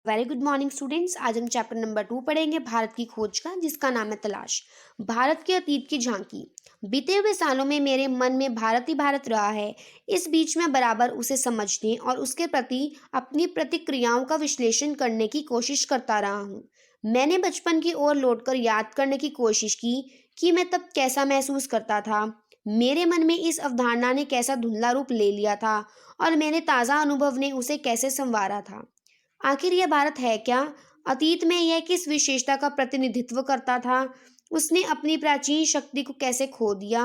Very good morning students. आज हम chapter number 2 पढ़ेंगे भारत की खोज का, जिसका नाम है तलाश। भारत के अतीत की झांकी। बीते हुए सालों में मेरे मन में भारत ही भारत रहा है। इस बीच मैं बराबर उसे समझने और उसके प्रति अपनी प्रतिक्रियाओं का विश्लेषण करने की कोशिश करता रहा हूँ। मैंने बचपन की ओर लौटकर याद करने की कोशिश की कि मैं तब कैसा महसूस करता था। मेरे मन में इस अवधारणा ने कैसा धुंधला रूप ले लिया था और मेरे ताज़ा अनुभव ने उसे कैसे संवारा था। आखिर यह भारत है क्या? अतीत में यह किस विशेषता का प्रतिनिधित्व करता था? उसने अपनी प्राचीन शक्ति को कैसे खो दिया?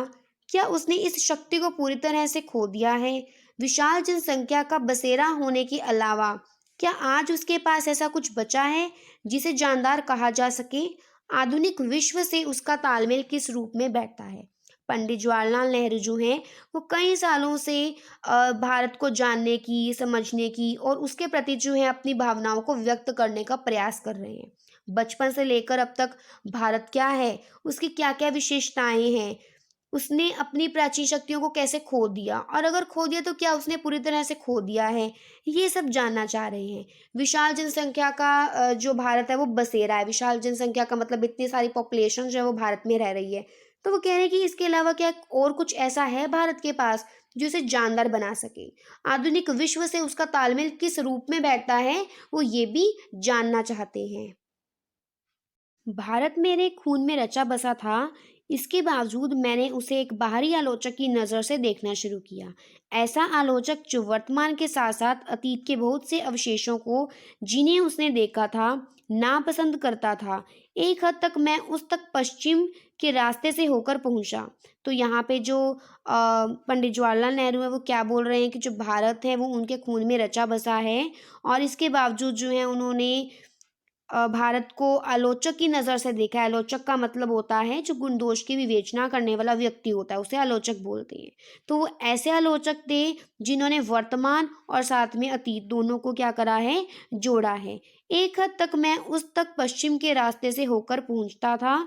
क्या उसने इस शक्ति को पूरी तरह से खो दिया है? विशाल जनसंख्या का बसेरा होने के अलावा क्या आज उसके पास ऐसा कुछ बचा है जिसे जानदार कहा जा सके? आधुनिक विश्व से उसका तालमेल किस रूप में बैठता है? पंडित जवाहरलाल नेहरू जो हैं, वो कई सालों से भारत को जानने की, समझने की और उसके प्रति जो है अपनी भावनाओं को व्यक्त करने का प्रयास कर रहे हैं। बचपन से लेकर अब तक भारत क्या है, उसकी क्या-क्या विशेषताएँ हैं, उसने अपनी प्राचीन शक्तियों को कैसे खो दिया और अगर खो दिया तो क्या उसने पूरी तरह से खो दिया है, ये सब जानना चाह रहे हैं। विशाल जनसंख्या का जो भारत है वो बसेरा है, विशाल जनसंख्या का मतलब इतनी सारी पॉपुलेशन जो है वो भारत में रह रही है। तो वो कह रहे हैं कि इसके अलावा क्या और कुछ ऐसा है भारत के पास जो इसे जानदार बना सके। आधुनिक विश्व से उसका तालमेल किस रूप में बैठता है, वो ये भी जानना चाहते हैं। भारत मेरे खून में रचा बसा था, इसके बावजूद मैंने उसे एक बाहरी आलोचक की नज़र से देखना शुरू किया। ऐसा आलोचक जो वर्तमान के साथ-साथ अतीत के बहुत से अवशेषों को, जिन्हें उसने देखा था, नापसंद करता था। एक हद तक मैं उस तक पश्चिम के रास्ते से होकर पहुँचा। तो यहाँ पे जो पंडित जवाहरलाल नेहरू हैं, वो क्या बोल रहे हैं कि जो भारत है, वो उनके खून में रचा बसा है और इसके बावजूद जो है उन्होंने भारत को आलोचक की नज़र से देखा है। आलोचक का मतलब होता है जो गुण दोष की विवेचना करने वाला व्यक्ति होता है, उसे आलोचक बोलते हैं। तो वो ऐसे आलोचक थे जिन्होंने वर्तमान और साथ में अतीत दोनों को क्या करा है, जोड़ा है। एक हद तक मैं उस तक पश्चिम के रास्ते से होकर पहुँचता था।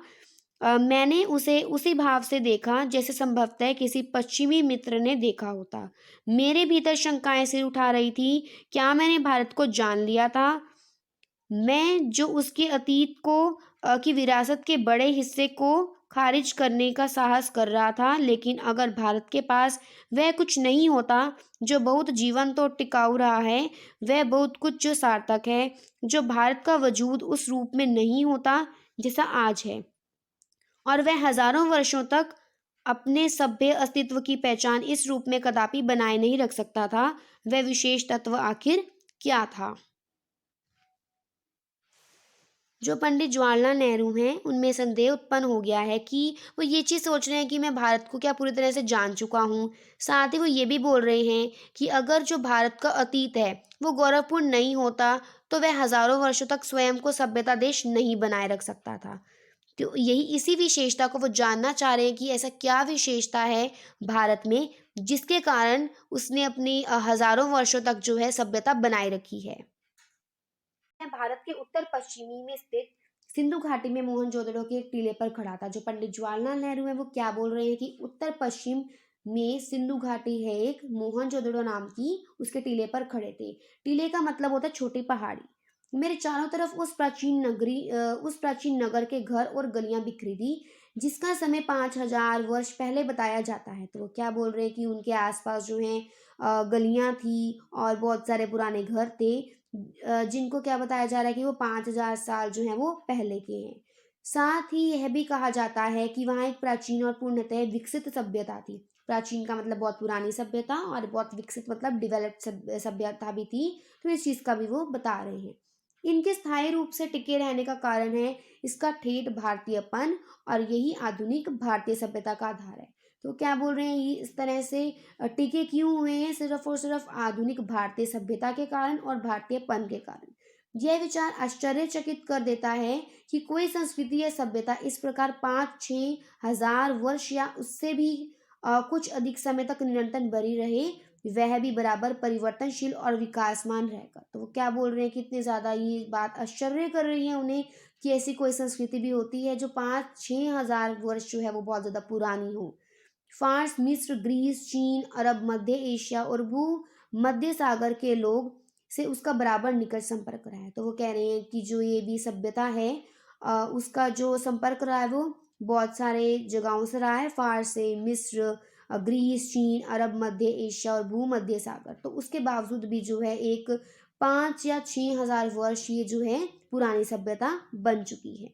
मैंने उसे उसी भाव से देखा जैसे संभवतः किसी पश्चिमी मित्र ने देखा होता। मेरे भीतर शंकाएँ सिर उठा रही थी, क्या मैंने भारत को जान लिया था? मैं जो उसके अतीत को की विरासत के बड़े हिस्से को खारिज करने का साहस कर रहा था, लेकिन अगर भारत के पास वह कुछ नहीं होता जो बहुत जीवंत और टिकाऊ रहा है, वह बहुत कुछ जो सार्थक है, जो भारत का वजूद उस रूप में नहीं होता जैसा आज है और वह हजारों वर्षों तक अपने सभ्य अस्तित्व की पहचान इस रूप में कदापि बनाए नहीं रख सकता था, वह विशेष तत्व आखिर क्या था? जो पंडित जवाहरलाल नेहरू हैं, उनमें संदेह उत्पन्न हो गया है कि वो ये चीज़ सोच रहे हैं कि मैं भारत को क्या पूरी तरह से जान चुका हूँ। साथ ही वो ये भी बोल रहे हैं कि अगर जो भारत का अतीत है, वो गौरवपूर्ण नहीं होता, तो वह हज़ारों वर्षों तक स्वयं को सभ्यता देश नहीं बनाए रख सकता था। तो यही इसी विशेषता को वो जानना चाह रहे हैं कि ऐसा क्या विशेषता है भारत में, जिसके कारण उसने अपनी हज़ारों वर्षों तक जो है सभ्यता बनाए रखी है। मैं भारत के उत्तर पश्चिमी में स्थित सिंधु घाटी में मोहनजोदड़ो के एक टीले पर खड़ा था। जो पंडित जवाहरलाल नेहरू हैं, वो क्या बोल रहे हैं कि उत्तर पश्चिम में सिंधु घाटी है एक, मोहनजोदड़ो नाम की, उसके टीले पर खड़े थे। टीले का मतलब होता है छोटी पहाड़ी। मेरे चारों तरफ उस प्राचीन नगर के घर और गलियां बिखरी थी, जिसका समय 5000 वर्ष पहले बताया जाता है। तो वो क्या बोल रहे हैं कि उनके आसपास जो है गलियां थी और बहुत सारे पुराने घर थे, जिनको क्या बताया जा रहा है कि वो 5000 साल जो हैं वो पहले के हैं। साथ ही यह भी कहा जाता है कि वहाँ एक प्राचीन और पूर्णतः विकसित सभ्यता थी। प्राचीन का मतलब बहुत पुरानी सभ्यता और बहुत विकसित मतलब डेवलप्ड सभ्यता भी थी। तो इस चीज़ का भी वो बता रहे हैं। इनके स्थायी रूप से टिके रहने का कारण है इसका ठेठ भारतीयपन और यही आधुनिक भारतीय सभ्यता का आधार है। तो क्या बोल रहे हैं, ये इस तरह से टिके क्यों हुए हैं, सिर्फ और सिर्फ आधुनिक भारतीय सभ्यता के कारण और भारतीयपन के कारण। यह विचार आश्चर्यचकित कर देता है कि कोई संस्कृति या सभ्यता इस प्रकार 5-6 हजार वर्ष या उससे भी कुछ अधिक समय तक निरंतर बनी रहे, वह भी बराबर परिवर्तनशील और विकासमान रहकर। तो वो क्या बोल रहे हैं कि इतने ज़्यादा ये बात आश्चर्य कर रही है उन्हें कि ऐसी कोई संस्कृति भी होती है जो 5-6 हजार वर्ष जो है वो बहुत ज़्यादा पुरानी हो। फार्स, मिस्र, ग्रीस, चीन, अरब, मध्य एशिया और भू मध्य सागर के लोग से उसका बराबर निकट संपर्क रहा है। तो वो कह रहे हैं कि जो ये भी सभ्यता है उसका जो संपर्क रहा है वो बहुत सारे जगहों से रहा है, फारस से, मिस्र, ग्रीस, चीन, अरब, मध्य एशिया और भूमध्य सागर। तो उसके बावजूद भी जो है एक 5 या 6,000 वर्ष ये जो है पुरानी सभ्यता बन चुकी है।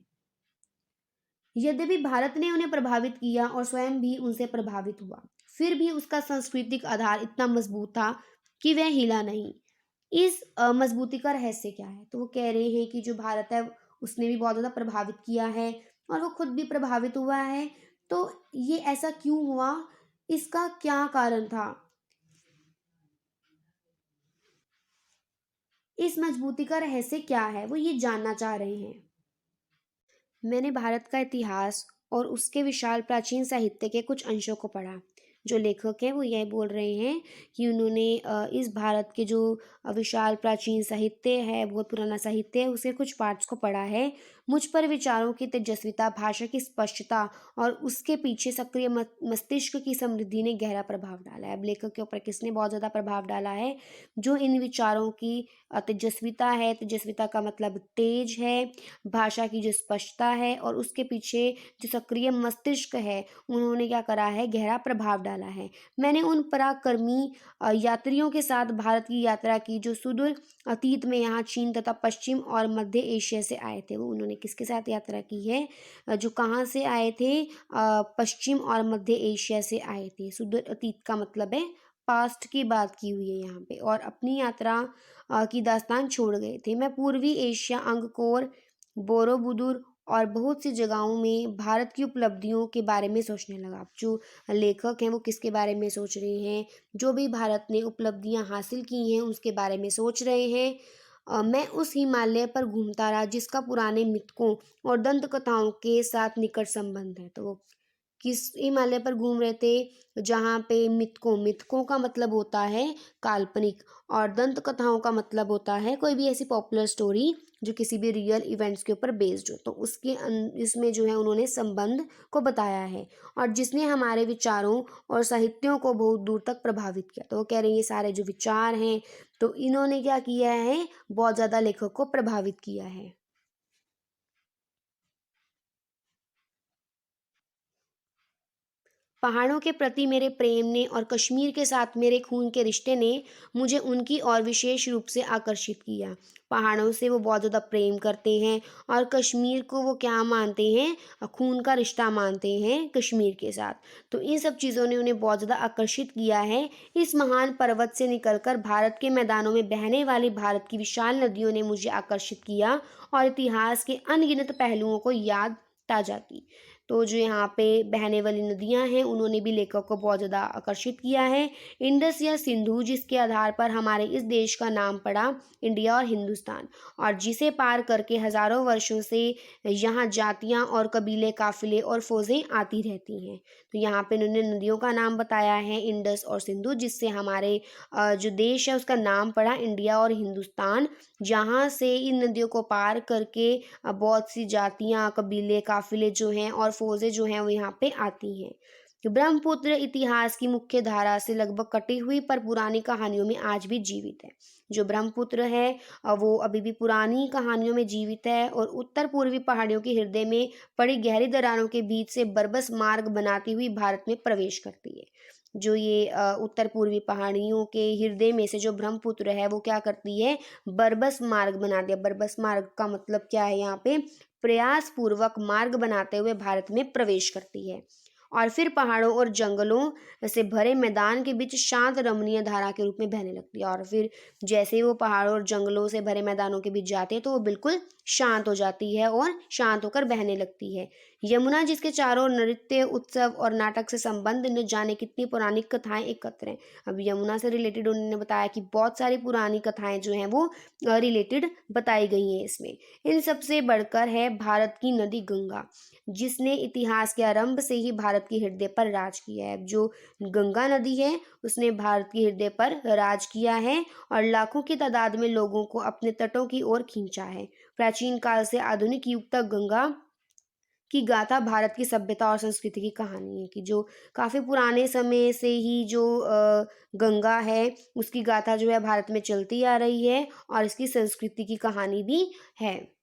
यद्यपि भारत ने उन्हें प्रभावित किया और स्वयं भी उनसे प्रभावित हुआ, फिर भी उसका सांस्कृतिक आधार इतना मजबूत था कि वह हिला नहीं। इस मजबूती का रहस्य क्या है? तो वो कह रहे हैं कि जो भारत है उसने भी बहुत ज़्यादा प्रभावित किया है और वो खुद भी प्रभावित हुआ है। तो ये ऐसा क्यों हुआ? इसका क्या कारण था? इस मजबूती का रहस्य क्या है? वो ये जानना चाह रहे हैं। मैंने भारत का इतिहास और उसके विशाल प्राचीन साहित्य के कुछ अंशों को पढ़ा। जो लेखक हैं वो यह बोल रहे हैं कि उन्होंने इस भारत के जो विशाल प्राचीन साहित्य है, बहुत पुराना साहित्य है, उसके कुछ पार्ट्स को पढ़ा है। मुझ पर विचारों की तेजस्विता, भाषा की स्पष्टता और उसके पीछे सक्रिय मस्तिष्क की समृद्धि ने गहरा प्रभाव डाला है। अब लेखक के ऊपर किसने बहुत ज़्यादा प्रभाव डाला है? जो इन विचारों की तेजस्विता है, तेजस्विता का मतलब तेज है, भाषा की जो स्पष्टता है और उसके पीछे जो सक्रिय मस्तिष्क है, उन्होंने क्या करा है, गहरा प्रभाव डाला है। मैंने उन पराक्रमी यात्रियों के साथ भारत की यात्रा की जो सुदूर अतीत में यहाँ चीन तथा पश्चिम और मध्य एशिया से आए थे। वो उन्होंने किसके साथ यात्रा की है? जो कहाँ से आए थे? पश्चिम और मध्य एशिया से आए थे। सुदूर अतीत का मतलब है पास्ट की बात की हुई है यहाँ पे, और अपनी यात्रा की दास्तान छोड़ गए थे। मैं पूर्वी एशिया, अंगकोर, बोरोबुदुर और बहुत सी जगहों में भारत की उपलब्धियों के बारे में सोचने लगा। अब जो लेखक हैं वो किसके बारे में सोच रहे हैं? जो भी भारत ने उपलब्धियां हासिल की हैं उसके बारे में सोच रहे हैं। मैं उस हिमालय पर घूमता रहा जिसका पुराने मिथकों और दंत कथाओं के साथ निकट संबंध है। तो वो किस हिमालय पर घूम रहे थे? जहाँ पे मिथकों का मतलब होता है काल्पनिक, और दंत कथाओं का मतलब होता है कोई भी ऐसी पॉपुलर स्टोरी जो किसी भी रियल इवेंट्स के ऊपर बेस्ड हो। तो इसमें जो है उन्होंने संबंध को बताया है और जिसने हमारे विचारों और साहित्यों को बहुत दूर तक प्रभावित किया। तो वो कह रहे हैं ये सारे जो विचार हैं तो इन्होंने क्या किया है, बहुत ज़्यादा लेखक को प्रभावित किया है। पहाड़ों के प्रति मेरे प्रेम ने और कश्मीर के साथ मेरे खून के रिश्ते ने मुझे उनकी ओर विशेष रूप से आकर्षित किया। पहाड़ों से वो बहुत ज़्यादा प्रेम करते हैं और कश्मीर को वो क्या मानते हैं? खून का रिश्ता मानते हैं कश्मीर के साथ। तो इन सब चीज़ों ने उन्हें बहुत ज़्यादा आकर्षित किया है। इस महान पर्वत से निकलकर भारत के मैदानों में बहने वाली भारत की विशाल नदियों ने मुझे आकर्षित किया और इतिहास के अनगिनत पहलुओं को याद ताज़ा की। तो जो यहाँ पे बहने वाली नदियाँ हैं उन्होंने भी लेखक को बहुत ज़्यादा आकर्षित किया है। इंडस या सिंधु जिसके आधार पर हमारे इस देश का नाम पड़ा इंडिया और हिंदुस्तान, और जिसे पार करके हज़ारों वर्षों से यहाँ जातियाँ और कबीले, काफ़िले और फ़ौजें आती रहती हैं। तो यहाँ पे उन्होंने नदियों का नाम बताया है इंडस और सिंधु, जिससे हमारे जो देश है उसका नाम पड़ा इंडिया और हिंदुस्तान, जहाँ से इन नदियों को पार करके बहुत सी जातियाँ, कबीले, काफ़िले जो हैं और फ़ौजें जो हैं वो यहाँ पे आती हैं। ब्रह्मपुत्र इतिहास की मुख्य धारा से लगभग कटी हुई पर पुरानी कहानियों में आज भी जीवित है। जो ब्रह्मपुत्र है वो अभी भी पुरानी कहानियों में जीवित है और उत्तर पूर्वी पहाड़ियों के हृदय में पड़ी गहरी दरारों के बीच से बरबस मार्ग बनाती हुई भारत में प्रवेश करती है। जो ये उत्तर पूर्वी पहाड़ियों के हृदय में से जो ब्रह्मपुत्र है वो क्या करती है? बरबस मार्ग बना दिया। बरबस मार्ग का मतलब क्या है? यहाँ पे प्रयास पूर्वक मार्ग बनाते हुए भारत में प्रवेश करती है और फिर पहाड़ों और जंगलों से भरे मैदान के बीच शांत रमणीय धारा के रूप में बहने लगती है। और फिर जैसे ही वो पहाड़ों और जंगलों से भरे मैदानों के बीच जाते हैं तो वो बिल्कुल शांत हो जाती है और शांत होकर बहने लगती है। यमुना जिसके चारों ओर नृत्य, उत्सव और नाटक से संबंध न जाने कितनी पुरानी कथाएं एकत्र हैं। अब यमुना से रिलेटेड उन्होंने बताया कि बहुत सारी पुरानी कथाएं जो हैं वो रिलेटेड बताई गई हैं इसमें। इन सबसे बढ़कर है भारत की नदी गंगा, जिसने इतिहास के आरंभ से ही भारत के हृदय पर राज किया है। जो गंगा नदी है उसने भारत के हृदय पर राज किया है और लाखों की तादाद में लोगों को अपने तटों की ओर खींचा है। प्राचीन काल से आधुनिक युग तक गंगा की गाथा भारत की सभ्यता और संस्कृति की कहानी है, कि जो काफ़ी पुराने समय से ही जो गंगा है उसकी गाथा जो है भारत में चलती आ रही है और इसकी संस्कृति की कहानी भी है।